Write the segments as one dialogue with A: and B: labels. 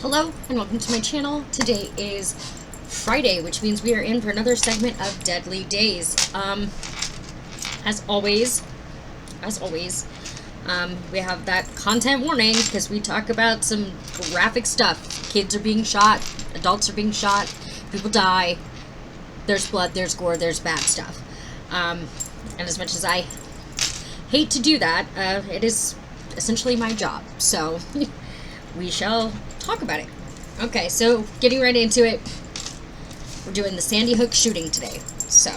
A: Hello and welcome to my channel. Today is Friday, which means we are in for another segment of Deadly Days. As always, we have that content warning because we talk about some graphic stuff. Kids are being shot, adults are being shot, people die, there's blood, there's gore, there's bad stuff. And as much as I hate to do that, it is essentially my job, so we shall talk about it. Okay, so getting right into it, we're doing the Sandy Hook shooting today. So,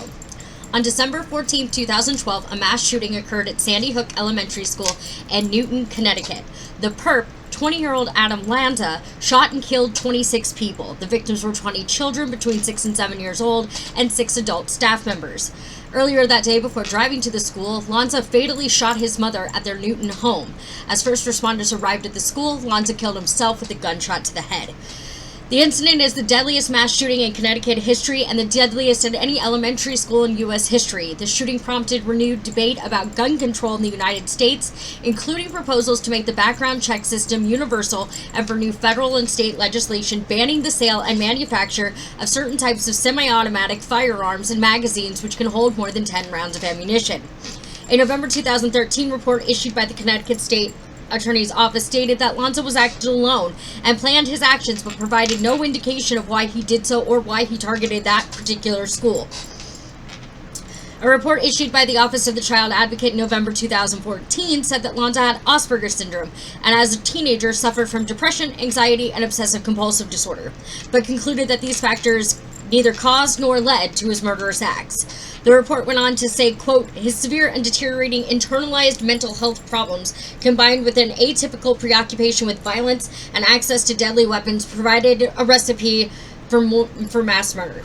A: on December 14th, 2012, a mass shooting occurred at Sandy Hook Elementary School in Newton, Connecticut. The perp, 20-year-old Adam Lanza, shot and killed 26 people. The victims were 20 children between 6 and 7 years old and 6 adult staff members. Earlier that day, before driving to the school, Lanza fatally shot his mother at their Newton home. As first responders arrived at the school, Lanza killed himself with a gunshot to the head. The incident is the deadliest mass shooting in Connecticut history and the deadliest in any elementary school in U.S. history. The shooting prompted renewed debate about gun control in the United States, including proposals to make the background check system universal and for new federal and state legislation banning the sale and manufacture of certain types of semi-automatic firearms and magazines which can hold more than 10 rounds of ammunition. A November 2013 report issued by the Connecticut State Attorney's Office stated that Lanza was acted alone and planned his actions but provided no indication of why he did so or why he targeted that particular school. A report issued by the Office of the Child Advocate in November 2014 said that Lanza had Asperger's syndrome and as a teenager suffered from depression, anxiety, and obsessive-compulsive disorder, but concluded that these factors neither caused nor led to his murderous acts. The report went on to say, quote, his severe and deteriorating internalized mental health problems combined with an atypical preoccupation with violence and access to deadly weapons provided a recipe for mass murder.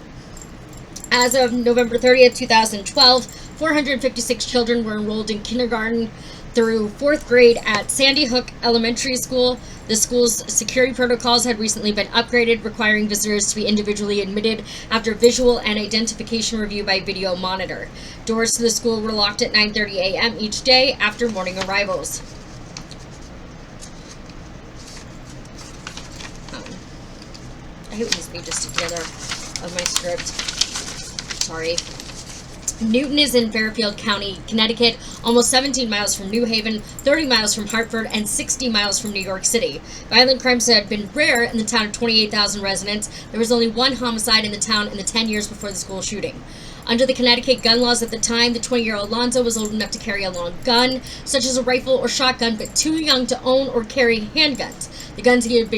A: As of November 30th, 2012, 456 children were enrolled in kindergarten through 4th grade at Sandy Hook Elementary School. The school's security protocols had recently been upgraded, requiring visitors to be individually admitted after visual and identification review by video monitor. Doors to the school were locked at 9:30 a.m. each day after morning arrivals. I hate when these pages stick together of my script. Sorry. Newton is in Fairfield County, Connecticut, almost 17 miles from New Haven, 30 miles from Hartford, and 60 miles from New York City. Violent crimes had been rare in the town of 28,000 residents. There was only one homicide in the town in the 10 years before the school shooting. Under the Connecticut gun laws at the time, the 20-year-old Lanza was old enough to carry a long gun, such as a rifle or shotgun, but too young to own or carry handguns. The guns he used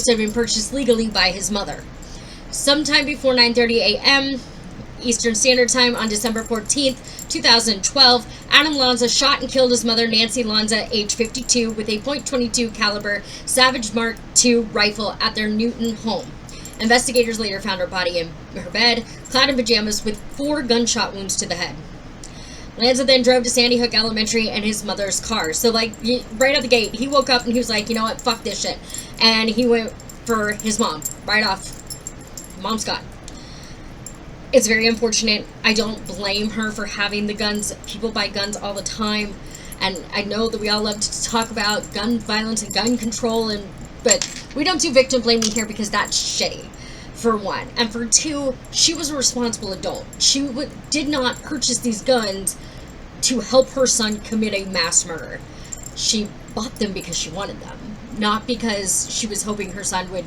A: had been purchased legally by his mother. Sometime before 9:30 a.m., Eastern Standard Time on December 14th, 2012, Adam Lanza shot and killed his mother, Nancy Lanza, age 52, with a .22 caliber Savage Mark II rifle at their Newton home. Investigators later found her body in her bed, clad in pajamas, with 4 gunshot wounds to the head. Lanza then drove to Sandy Hook Elementary in his mother's car. So, right out the gate, he woke up and he was like, you know what, fuck this shit. And he went for his mom, right off. Mom's gone. It's very unfortunate. I don't blame her for having the guns. People buy guns all the time. And I know that we all love to talk about gun violence and gun control, but we don't do victim blaming here because that's shitty, for one. And for two, she was a responsible adult. She did not purchase these guns to help her son commit a mass murder. She bought them because she wanted them, not because she was hoping her son would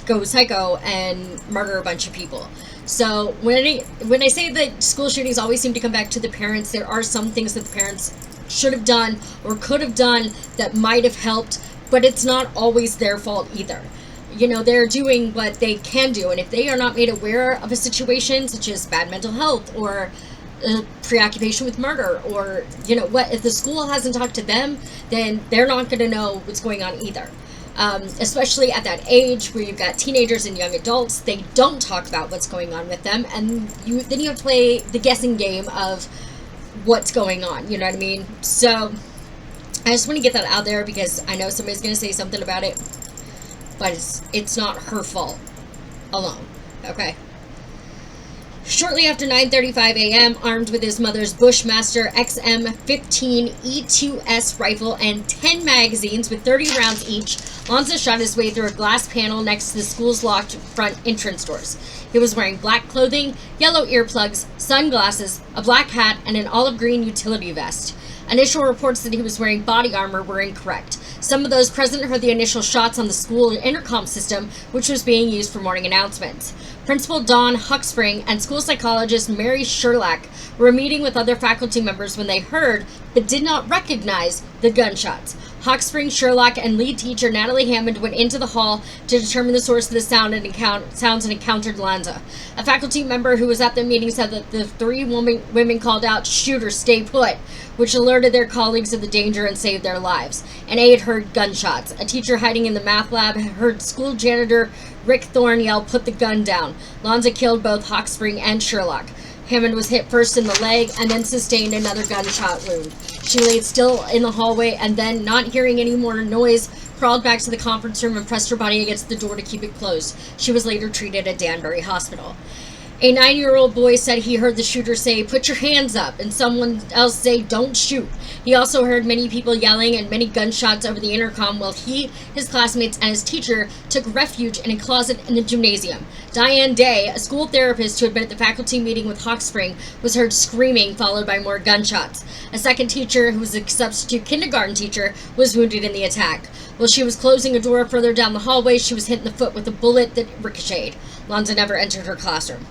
A: go psycho and murder a bunch of people. So when I say that school shootings always seem to come back to the parents, there are some things that the parents should have done or could have done that might have helped, but it's not always their fault either. You know, they're doing what they can do, and if they are not made aware of a situation such as bad mental health or preoccupation with murder, or you know what, if the school hasn't talked to them, then they're not going to know what's going on either. Especially at that age where you've got teenagers and young adults, they don't talk about what's going on with them, and then you have to play the guessing game of what's going on, you know what I mean? So, I just want to get that out there because I know somebody's going to say something about it, but it's not her fault alone, okay? Shortly after 9:35 a.m., armed with his mother's Bushmaster XM15 E2S rifle and 10 magazines with 30 rounds each, Lanza shot his way through a glass panel next to the school's locked front entrance doors. He was wearing black clothing, yellow earplugs, sunglasses, a black hat, and an olive green utility vest. Initial reports that he was wearing body armor were incorrect. Some of those present heard the initial shots on the school intercom system, which was being used for morning announcements. Principal Dawn Huckspring and school psychologist Mary Sherlock were meeting with other faculty members when they heard, but did not recognize, the gunshots. Huckspring, Sherlock, and lead teacher Natalie Hammond went into the hall to determine the source of the sounds and encountered Lanza. A faculty member who was at the meeting said that the three women called out, "Shooter, stay put," which alerted their colleagues of the danger and saved their lives. An aide heard gunshots. A teacher hiding in the math lab heard school janitor Rick Thorne yell, "Put the gun down." Lanza killed both Huckspring and Sherlock. Hammond was hit first in the leg and then sustained another gunshot wound. She laid still in the hallway and then, not hearing any more noise, crawled back to the conference room and pressed her body against the door to keep it closed. She was later treated at Danbury Hospital. A 9-year-old boy said he heard the shooter say, "Put your hands up," and someone else say, "Don't shoot." He also heard many people yelling and many gunshots over the intercom while he, his classmates, and his teacher took refuge in a closet in the gymnasium. Diane Day, a school therapist who had been at the faculty meeting with Hawkspring, was heard screaming, followed by more gunshots. A second teacher, who was a substitute kindergarten teacher, was wounded in the attack. While she was closing a door further down the hallway, she was hit in the foot with a bullet that ricocheted. Lanza never entered her classroom.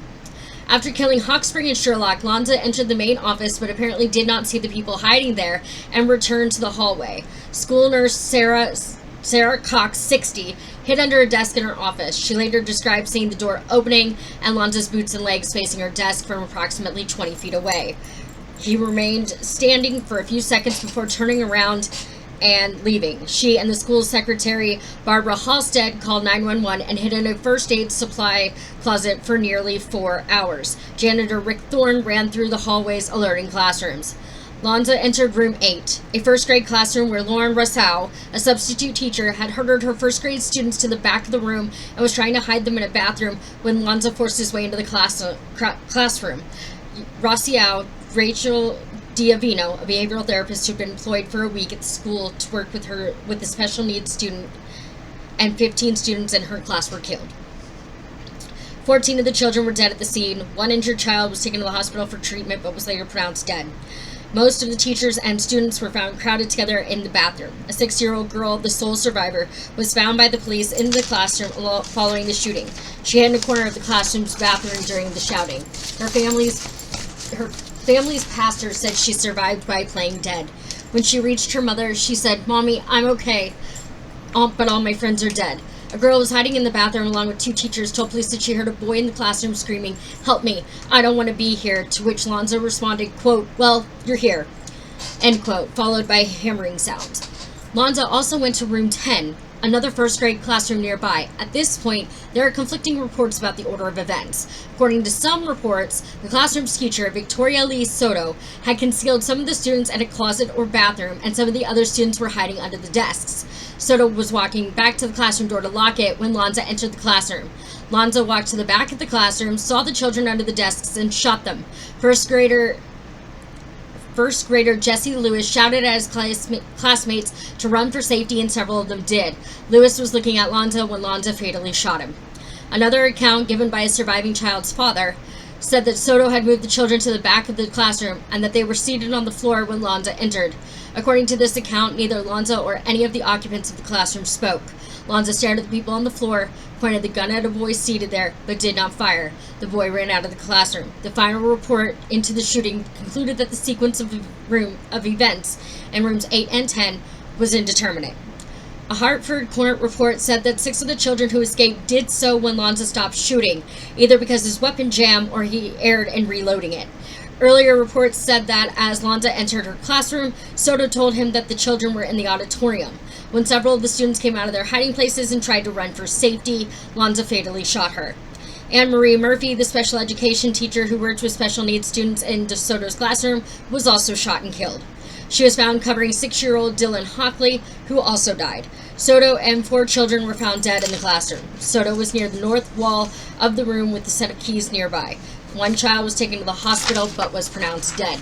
A: After killing Hawkspring and Sherlock, Lanza entered the main office but apparently did not see the people hiding there and returned to the hallway. School nurse Sarah Cox, 60, hid under a desk in her office. She later described seeing the door opening and Lanza's boots and legs facing her desk from approximately 20 feet away. He remained standing for a few seconds before turning around and leaving. She and the school secretary, Barbara Halstead, called 911 and hid in a first aid supply closet for nearly 4 hours. Janitor Rick Thorne ran through the hallways, alerting classrooms. Lanza entered room 8, a first grade classroom where Lauren Rousseau, a substitute teacher, had herded her first grade students to the back of the room and was trying to hide them in a bathroom when Lanza forced his way into the classroom. Rousseau, Rachel Diavino, a behavioral therapist who'd been employed for a week at the school to work with her with a special needs student, and 15 students in her class were killed. 14 of the children were dead at the scene. One injured child was taken to the hospital for treatment but was later pronounced dead. Most of the teachers and students were found crowded together in the bathroom. A 6-year-old girl, the sole survivor, was found by the police in the classroom following the shooting. She hid in a corner of the classroom's bathroom during the shouting. Her family's pastor said she survived by playing dead. When she reached her mother, she said, "Mommy, I'm okay, but all my friends are dead." A girl was hiding in the bathroom along with 2 teachers told police that she heard a boy in the classroom screaming, "Help me, I don't want to be here," to which Lanza responded, quote, "Well, you're here," end quote, followed by hammering sounds. Lanza also went to room 10, another first grade classroom nearby. At this point, there are conflicting reports about the order of events. According to some reports, the classroom's teacher, Victoria Lee Soto, had concealed some of the students in a closet or bathroom, and some of the other students were hiding under the desks. Soto was walking back to the classroom door to lock it when Lanza entered the classroom. Lanza walked to the back of the classroom, saw the children under the desks, and shot them. First grader Jesse Lewis shouted at his classmates to run for safety, and several of them did. Lewis was looking at Lanza when Lanza fatally shot him. Another account given by a surviving child's father said that Soto had moved the children to the back of the classroom and that they were seated on the floor when Lanza entered. According to this account, neither Lanza or any of the occupants of the classroom spoke. Lanza stared at the people on the floor, pointed the gun at a boy seated there, but did not fire. The boy ran out of the classroom. The final report into the shooting concluded that the sequence of events in rooms 8 and 10 was indeterminate. A Hartford court report said that 6 of the children who escaped did so when Lanza stopped shooting, either because his weapon jammed or he erred in reloading it. Earlier reports said that as Lanza entered her classroom, Soto told him that the children were in the auditorium. When several of the students came out of their hiding places and tried to run for safety, Lanza fatally shot her. Anne Marie Murphy, the special education teacher who worked with special needs students in Soto's classroom, was also shot and killed. She was found covering 6-year-old Dylan Hockley, who also died. Soto and 4 children were found dead in the classroom. Soto was near the north wall of the room with the set of keys nearby. One child was taken to the hospital but was pronounced dead.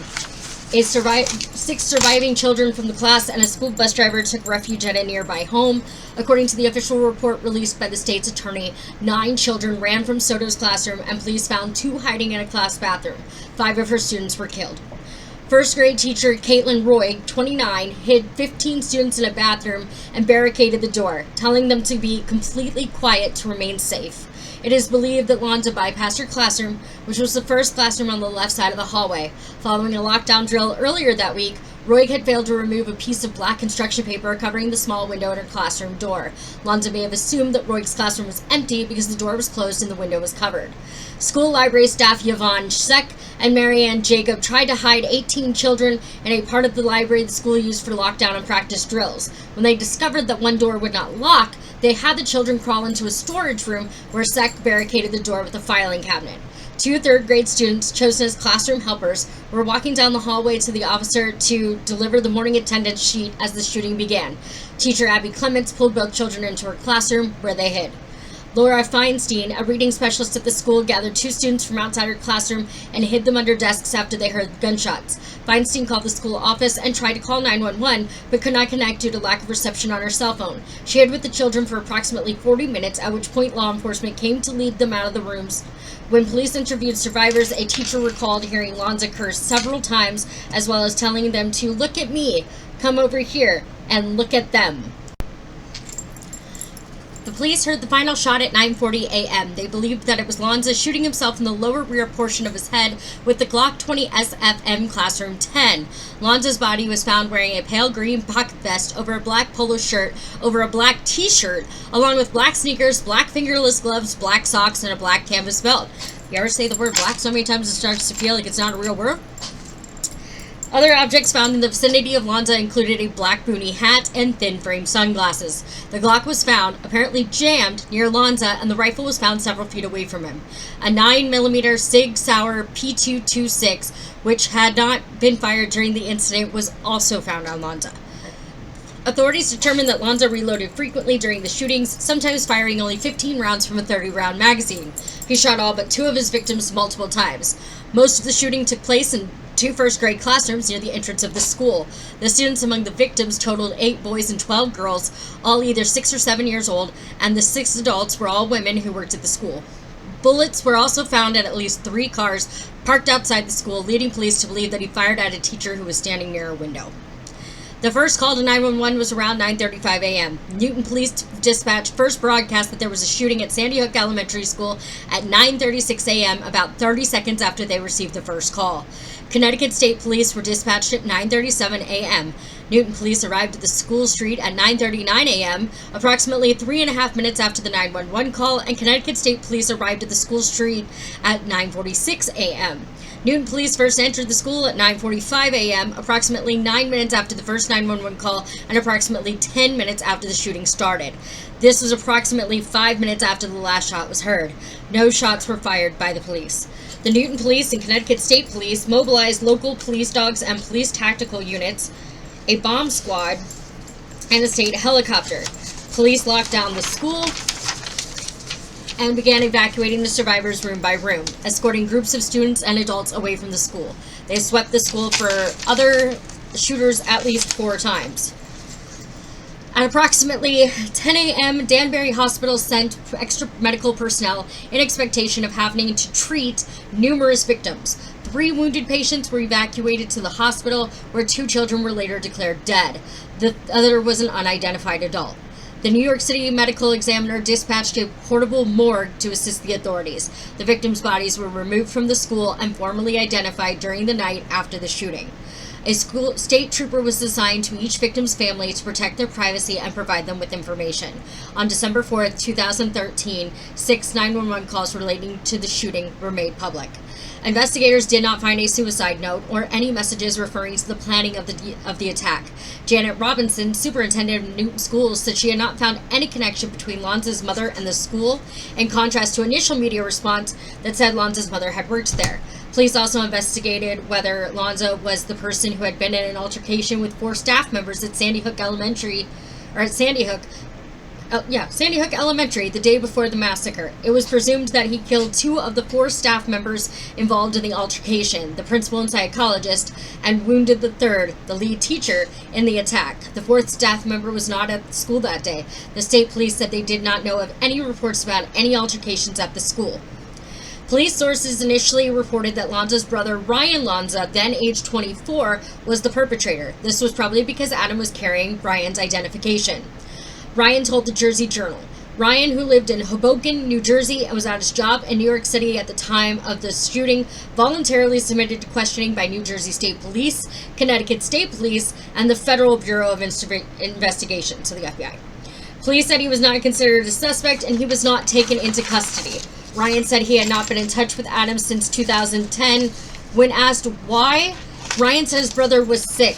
A: 6 surviving children from the class and a school bus driver took refuge at a nearby home. According to the official report released by the state's attorney, 9 children ran from Soto's classroom and police found 2 hiding in a class bathroom. 5 of her students were killed. First grade teacher Caitlin Roy, 29, hid 15 students in a bathroom and barricaded the door, telling them to be completely quiet to remain safe. It is believed that Lonza bypassed her classroom, which was the first classroom on the left side of the hallway. Following a lockdown drill earlier that week, Roy had failed to remove a piece of black construction paper covering the small window in her classroom door. Lonza may have assumed that Roy's classroom was empty because the door was closed and the window was covered. School library staff Yvonne Sheck and Marianne Jacob tried to hide 18 children in a part of the library the school used for lockdown and practice drills. When they discovered that one door would not lock, they had the children crawl into a storage room where Sheck barricaded the door with a filing cabinet. 2 third-grade students, chosen as classroom helpers, were walking down the hallway to the officer to deliver the morning attendance sheet as the shooting began. Teacher Abby Clements pulled both children into her classroom, where they hid. Laura Feinstein, a reading specialist at the school, gathered 2 students from outside her classroom and hid them under desks after they heard gunshots. Feinstein called the school office and tried to call 911, but could not connect due to lack of reception on her cell phone. She hid with the children for approximately 40 minutes, at which point law enforcement came to lead them out of the rooms. When police interviewed survivors, a teacher recalled hearing Lonza curse several times, as well as telling them to look at me, come over here, and look at them. The police heard the final shot at 9:40 a.m. They believed that it was Lonza shooting himself in the lower rear portion of his head with the Glock 20 SFM Classroom 10. Lonza's body was found wearing a pale green pocket vest over a black polo shirt over a black t-shirt, along with black sneakers, black fingerless gloves, black socks, and a black canvas belt. You ever say the word black so many times it starts to feel like it's not a real word? Other objects found in the vicinity of Lonza included a black boonie hat and thin-frame sunglasses. The Glock was found, apparently jammed, near Lonza, and the rifle was found several feet away from him. A 9mm Sig Sauer P226, which had not been fired during the incident, was also found on Lonza. Authorities determined that Lonza reloaded frequently during the shootings, sometimes firing only 15 rounds from a 30-round magazine. He shot all but 2 of his victims multiple times. Most of the shooting took place in 2 first-grade classrooms near the entrance of the school. The students among the victims totaled 8 boys and 12 girls, all either 6 or 7 years old, and the 6 adults were all women who worked at the school. Bullets were also found at least 3 cars parked outside the school, leading police to believe that he fired at a teacher who was standing near a window. The first call to 911 was around 9:35 a.m. Newton Police Dispatch first broadcast that there was a shooting at Sandy Hook Elementary School at 9:36 a.m., about 30 seconds after they received the first call. Connecticut State Police were dispatched at 9:37 a.m. Newton Police arrived at the school street at 9:39 a.m., approximately 3.5 minutes after the 911 call, and Connecticut State Police arrived at the school street at 9:46 a.m. Newton Police first entered the school at 9:45 a.m., approximately 9 minutes after the first 911 call and approximately 10 minutes after the shooting started. This was approximately 5 minutes after the last shot was heard. No shots were fired by the police. The Newton Police and Connecticut State Police mobilized local police dogs and police tactical units, a bomb squad, and a state helicopter. Police locked down the school and began evacuating the survivors room by room, escorting groups of students and adults away from the school. They swept the school for other shooters at least 4 times. At approximately 10 a.m., Danbury Hospital sent extra medical personnel in expectation of having to treat numerous victims. 3 wounded patients were evacuated to the hospital, where 2 children were later declared dead. The other was an unidentified adult. The New York City Medical Examiner dispatched a portable morgue to assist the authorities. The victims' bodies were removed from the school and formally identified during the night after the shooting. A school state trooper was assigned to each victim's family to protect their privacy and provide them with information. On December 4th, 2013, 6 911 calls relating to the shooting were made public. Investigators did not find a suicide note or any messages referring to the planning of the attack. Janet Robinson, superintendent of Newton Schools, said she had not found any connection between Lonza's mother and the school, in contrast to initial media response that said Lonza's mother had worked there. Police also investigated whether Lonza was the person who had been in an altercation with 4 staff members at Sandy Hook Elementary, or at Sandy Hook, Sandy Hook Elementary the day before the massacre. It was presumed that he killed 2 of the 4 staff members involved in the altercation, the principal and psychologist, and wounded the 3rd, the lead teacher, in the attack. The 4th staff member was not at the school that day. The state police said they did not know of any reports about any altercations at the school. Police sources initially reported that Lanza's brother, Ryan Lanza, then aged 24, was the perpetrator. This was probably because Adam was carrying Ryan's identification. Ryan told the Jersey Journal. Ryan, who lived in Hoboken, New Jersey, and was at his job in New York City at the time of the shooting, voluntarily submitted to questioning by New Jersey State Police, Connecticut State Police, and the Federal Bureau of Investigation, so the FBI. Police said he was not considered a suspect and he was not taken into custody. Ryan said he had not been in touch with Adam since 2010. When asked why, Ryan said his brother was sick,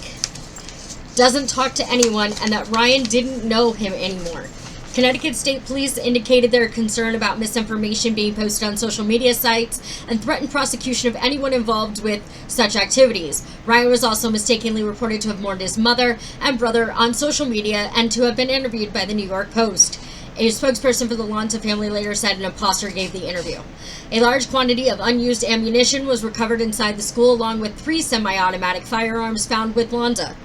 A: doesn't talk to anyone, and that Ryan didn't know him anymore. Connecticut State Police indicated their concern about misinformation being posted on social media sites and threatened prosecution of anyone involved with such activities. Ryan was also mistakenly reported to have mourned his mother and brother on social media and to have been interviewed by the New York Post. A spokesperson for the Lanza family later said an imposter gave the interview. A large quantity of unused ammunition was recovered inside the school, along with 3 semi-automatic firearms found with Lanza.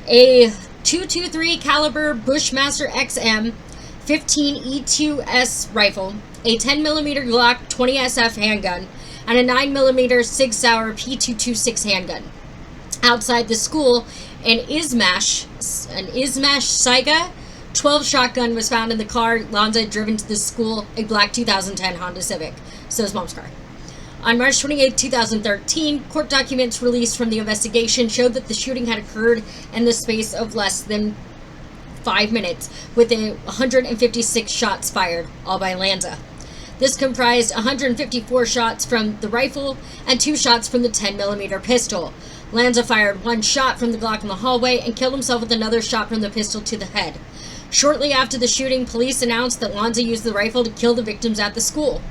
A: A .223 caliber Bushmaster XM 15 E2S rifle, a 10mm Glock 20SF handgun, and a 9mm Sig Sauer P226 handgun. Outside the school, an Izmash Saiga 12 shotgun was found in the car Lanza had driven to the school, a black 2010 Honda Civic. So his mom's car. On March 28, 2013, court documents released from the investigation showed that the shooting had occurred in the space of less than 5 minutes, with 156 shots fired, all by Lanza. This comprised 154 shots from the rifle and 2 shots from the 10mm pistol. Lanza fired 1 shot from the Glock in the hallway and killed himself with another shot from the pistol to the head. Shortly after the shooting, police announced that Lanza used the rifle to kill the victims at the school.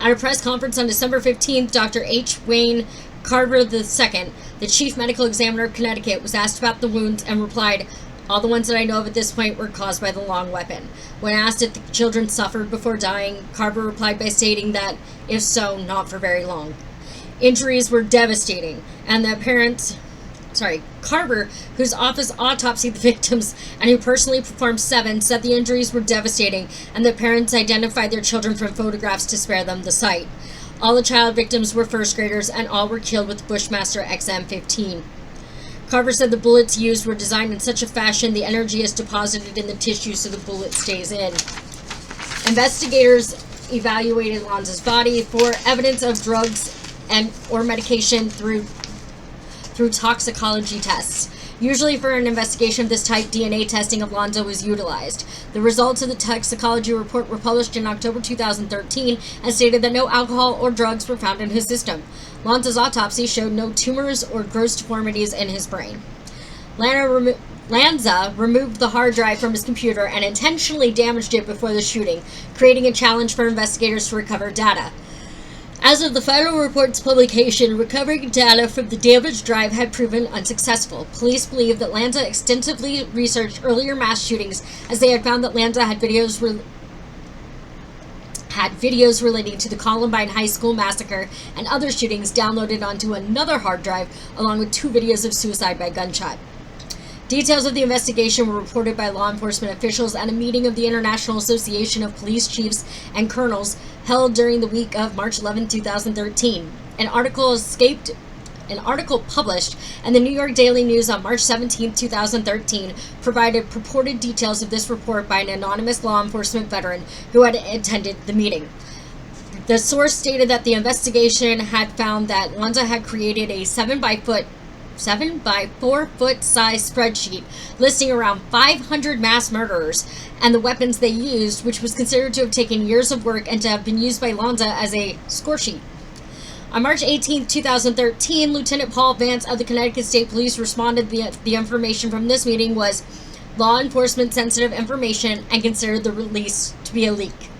A: At a press conference on December 15th, Dr. H. Wayne Carver II, the chief medical examiner of Connecticut, was asked about the wounds and replied, "All the ones that I know of at this point were caused by the long weapon." When asked if the children suffered before dying, Carver replied by stating that, if so, not for very long. Injuries were devastating, and the parents... Carver, whose office autopsied the victims and who personally performed 7, said the injuries were devastating and the parents identified their children from photographs to spare them the sight. All the child victims were first graders and all were killed with Bushmaster XM15. Carver said the bullets used were designed in such a fashion the energy is deposited in the tissue so the bullet stays in. Investigators evaluated Lanza's body for evidence of drugs or medication through toxicology tests. Usually for an investigation of this type, DNA testing of Lanza was utilized. The results of the toxicology report were published in October 2013 and stated that no alcohol or drugs were found in his system. Lanza's autopsy showed no tumors or gross deformities in his brain. Lanza removed the hard drive from his computer and intentionally damaged it before the shooting, creating a challenge for investigators to recover data. As of the final report's publication, recovering data from the damaged drive had proven unsuccessful. Police believe that Lanza extensively researched earlier mass shootings, as they had found that Lanza had videos relating to the Columbine High School massacre and other shootings downloaded onto another hard drive, along with 2 videos of suicide by gunshot. Details of the investigation were reported by law enforcement officials at a meeting of the International Association of Police Chiefs and Colonels held during the week of March 11, 2013. An article published in the New York Daily News on March 17, 2013 provided purported details of this report by an anonymous law enforcement veteran who had attended the meeting. The source stated that the investigation had found that Lanza had created a 7 by 4 foot size spreadsheet listing around 500 mass murderers and the weapons they used, which was considered to have taken years of work and to have been used by Lanza as a score sheet. On March 18, 2013, Lieutenant Paul Vance of the Connecticut State Police responded the information from this meeting was law enforcement sensitive information and considered the release to be a leak.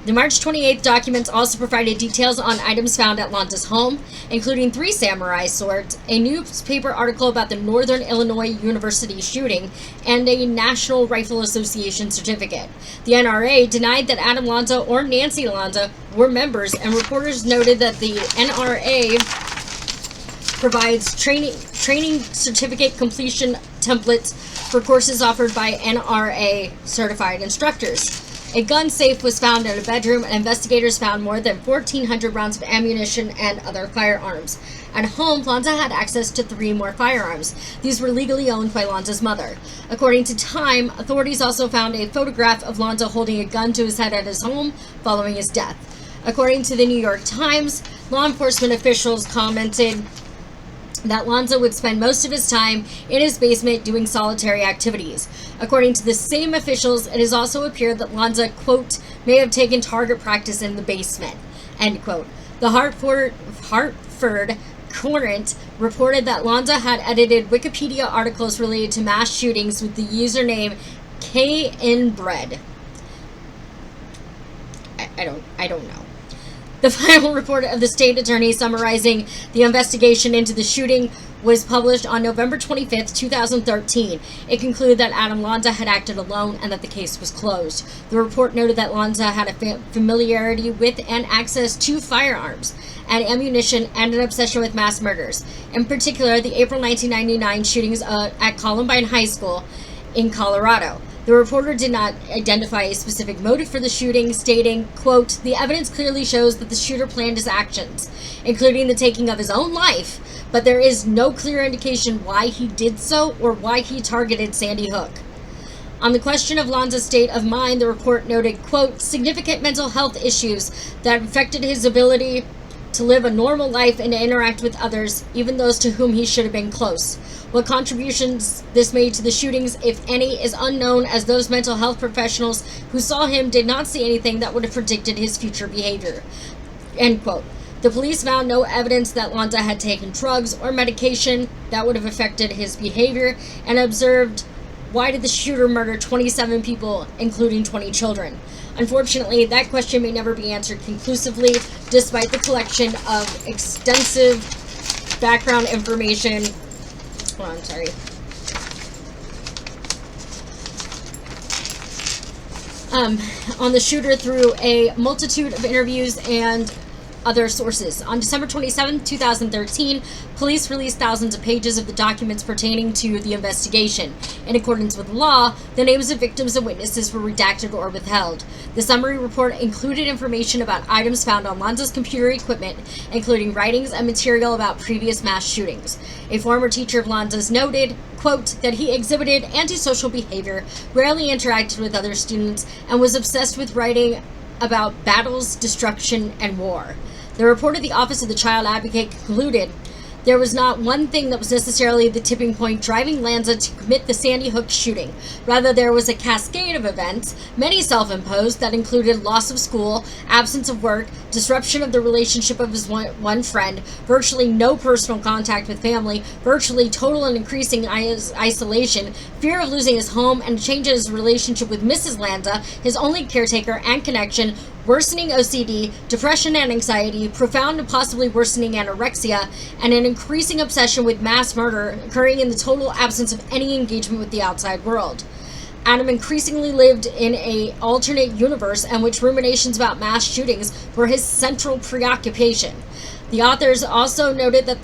A: The March 28th documents also provided details on items found at Lanza's home, including 3 samurai swords, a newspaper article about the Northern Illinois University shooting, and a National Rifle Association certificate. The NRA denied that Adam Lanza or Nancy Lanza were members, and reporters noted that the NRA provides training certificate completion templates for courses offered by NRA certified instructors. A gun safe was found in a bedroom, and investigators found more than 1,400 rounds of ammunition and other firearms. At home, Lanza had access to 3 more firearms. These were legally owned by Lanza's mother. According to Time, authorities also found a photograph of Lanza holding a gun to his head at his home following his death. According to the New York Times, law enforcement officials commented that Lanza would spend most of his time in his basement doing solitary activities. According to the same officials, it has also appeared that Lanza, quote, may have taken target practice in the basement, end quote. The Hartford Courant reported that Lanza had edited Wikipedia articles related to mass shootings with the username KNBread. I don't know. The final report of the state attorney summarizing the investigation into the shooting was published on November 25th, 2013. It concluded that Adam Lanza had acted alone and that the case was closed. The report noted that Lanza had a familiarity with and access to firearms and ammunition and an obsession with mass murders. In particular, the April 1999 shootings at Columbine High School in Colorado. The reporter did not identify a specific motive for the shooting, stating, quote, the evidence clearly shows that the shooter planned his actions, including the taking of his own life, but there is no clear indication why he did so or why he targeted Sandy Hook. On the question of Lanza's state of mind, the report noted, quote, significant mental health issues that affected his ability to live a normal life and to interact with others, even those to whom he should have been close. What contributions this made to the shootings, if any, is unknown, as those mental health professionals who saw him did not see anything that would have predicted his future behavior. End quote. The police found no evidence that Lanza had taken drugs or medication that would have affected his behavior, and observed, why did the shooter murder 27 people, including 20 children? Unfortunately, that question may never be answered conclusively, despite the collection of extensive background information. Hold on, sorry. On the shooter through a multitude of interviews and other sources. On December 27, 2013, police released thousands of pages of the documents pertaining to the investigation. In accordance with law, the names of victims and witnesses were redacted or withheld. The summary report included information about items found on Lanza's computer equipment, including writings and material about previous mass shootings. A former teacher of Lanza's noted, quote, that he exhibited antisocial behavior, rarely interacted with other students, and was obsessed with writing about battles, destruction, and war. The report of the Office of the Child Advocate concluded there was not one thing that was necessarily the tipping point driving Lanza to commit the Sandy Hook shooting. Rather, there was a cascade of events, many self-imposed, that included loss of school, absence of work, disruption of the relationship of his one friend, virtually no personal contact with family, virtually total and increasing isolation, fear of losing his home, and a change in his relationship with Mrs. Lanza, his only caretaker and connection, worsening OCD, depression and anxiety, profound and possibly worsening anorexia, and an increasing obsession with mass murder occurring in the total absence of any engagement with the outside world. Adam increasingly lived in an alternate universe in which ruminations about mass shootings were his central preoccupation. The authors also noted that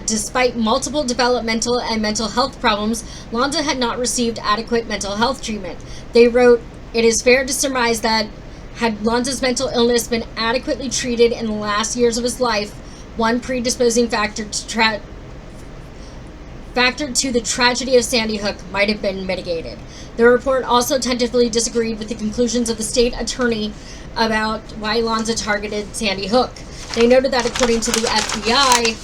A: despite multiple developmental and mental health problems, Lanza had not received adequate mental health treatment. They wrote, it is fair to surmise that had Lanza's mental illness been adequately treated in the last years of his life, one predisposing factor to the tragedy of Sandy Hook might have been mitigated. The report also tentatively disagreed with the conclusions of the state attorney about why Lanza targeted Sandy Hook. They noted that according to the FBI,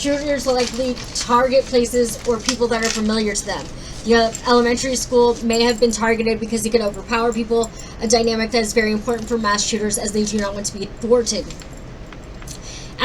A: shooters likely target places or people that are familiar to them. The elementary school may have been targeted because he could overpower people, a dynamic that is very important for mass shooters as they do not want to be thwarted.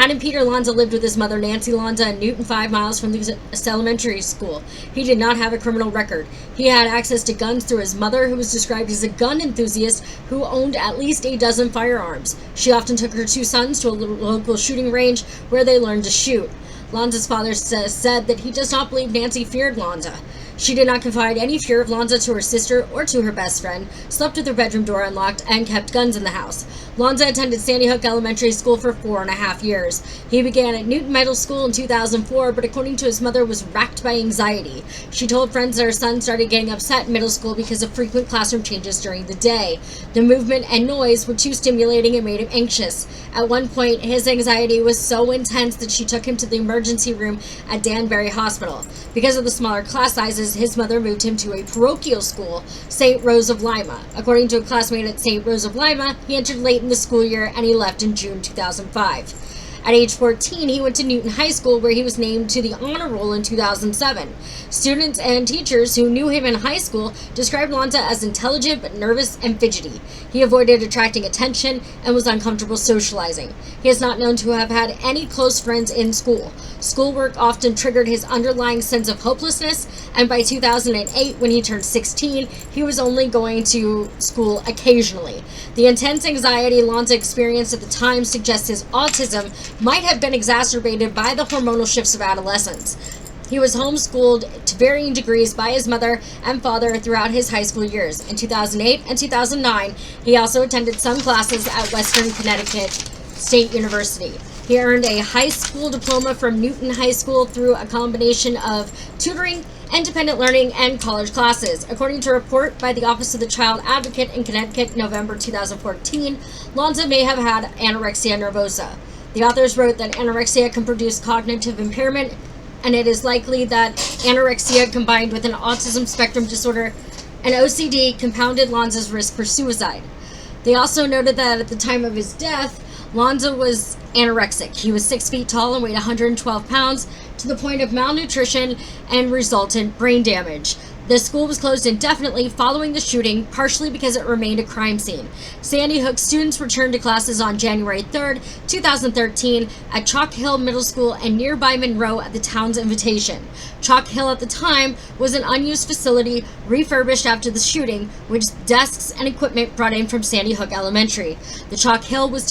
A: Adam Peter Lanza lived with his mother, Nancy Lanza, in Newton, 5 miles from the elementary school. He did not have a criminal record. He had access to guns through his mother, who was described as a gun enthusiast who owned at least a dozen firearms. She often took her 2 sons to a local shooting range where they learned to shoot. Lanza's father said that he does not believe Nancy feared Lanza. She did not confide any fear of Lanza to her sister or to her best friend, slept with her bedroom door unlocked, and kept guns in the house. Lanza attended Sandy Hook Elementary School for 4.5 years. He began at Newton Middle School in 2004, but according to his mother, was racked by anxiety. She told friends that her son started getting upset in middle school because of frequent classroom changes during the day. The movement and noise were too stimulating and made him anxious. At one point, his anxiety was so intense that she took him to the emergency room at Danbury Hospital. Because of the smaller class sizes, his mother moved him to a parochial school, St. Rose of Lima. According to a classmate at St. Rose of Lima, he entered late in the school year and he left in June 2005. At age 14, he went to Newton High School, where he was named to the honor roll in 2007. Students and teachers who knew him in high school described Lanza as intelligent but nervous and fidgety. He avoided attracting attention and was uncomfortable socializing. He is not known to have had any close friends in school. Schoolwork often triggered his underlying sense of hopelessness, and by 2008, when he turned 16, he was only going to school occasionally. The intense anxiety Lanza experienced at the time suggests his autism might have been exacerbated by the hormonal shifts of adolescence. He was homeschooled to varying degrees by his mother and father throughout his high school years. In 2008 and 2009, he also attended some classes at Western Connecticut State University. He earned a high school diploma from Newton High School through a combination of tutoring, independent learning, and college classes. According to a report by the Office of the Child Advocate in Connecticut, November 2014, Lanza may have had anorexia nervosa. The authors wrote that anorexia can produce cognitive impairment, and it is likely that anorexia combined with an autism spectrum disorder and OCD compounded Lanza's risk for suicide. They also noted that at the time of his death, Lanza was anorexic. He was 6 feet tall and weighed 112 pounds to the point of malnutrition and resultant brain damage. The school was closed indefinitely following the shooting, partially because it remained a crime scene. Sandy Hook students returned to classes on January 3rd, 2013 at Chalk Hill Middle School and nearby Monroe at the town's invitation. Chalk Hill at the time was an unused facility refurbished after the shooting, with desks and equipment brought in from Sandy Hook Elementary. The Chalk Hill was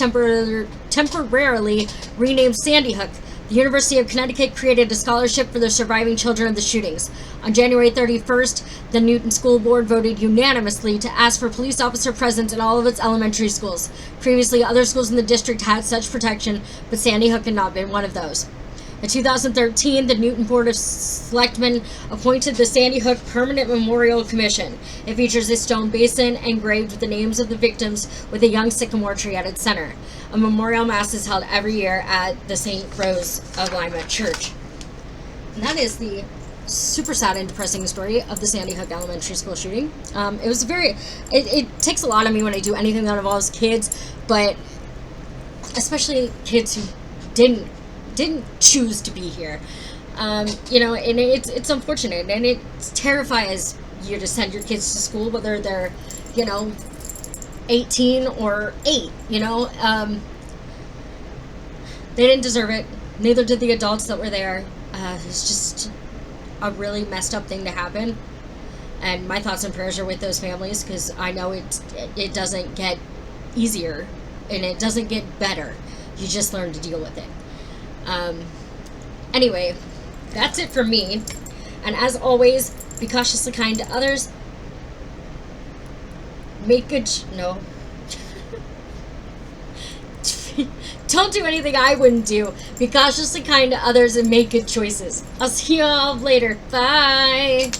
A: temporarily renamed Sandy Hook. The University of Connecticut created a scholarship for the surviving children of the shootings. On January 31st, the Newton School Board voted unanimously to ask for police officer presence in all of its elementary schools. Previously, other schools in the district had such protection, but Sandy Hook had not been one of those. In 2013, the Newton Board of Selectmen appointed the Sandy Hook Permanent Memorial Commission. It features a stone basin engraved with the names of the victims with a young sycamore tree at its center. A memorial mass is held every year at the St. Rose of Lima Church. And that is the super sad and depressing story of the Sandy Hook Elementary School shooting. It takes a lot of me when I do anything that involves kids, but especially kids who didn't choose to be here. And it's unfortunate, and it terrifies you to send your kids to school, whether they're 18 or 8. They didn't deserve it. Neither did the adults that were there. It's just a really messed up thing to happen, and my thoughts and prayers are with those families, because I know it doesn't get easier and it doesn't get better. You just learn to deal with it. Anyway, that's it for me. And as always, be cautiously kind to others. Make good no. Don't do anything I wouldn't do. Be cautiously kind to others and make good choices. I'll see you all later. Bye.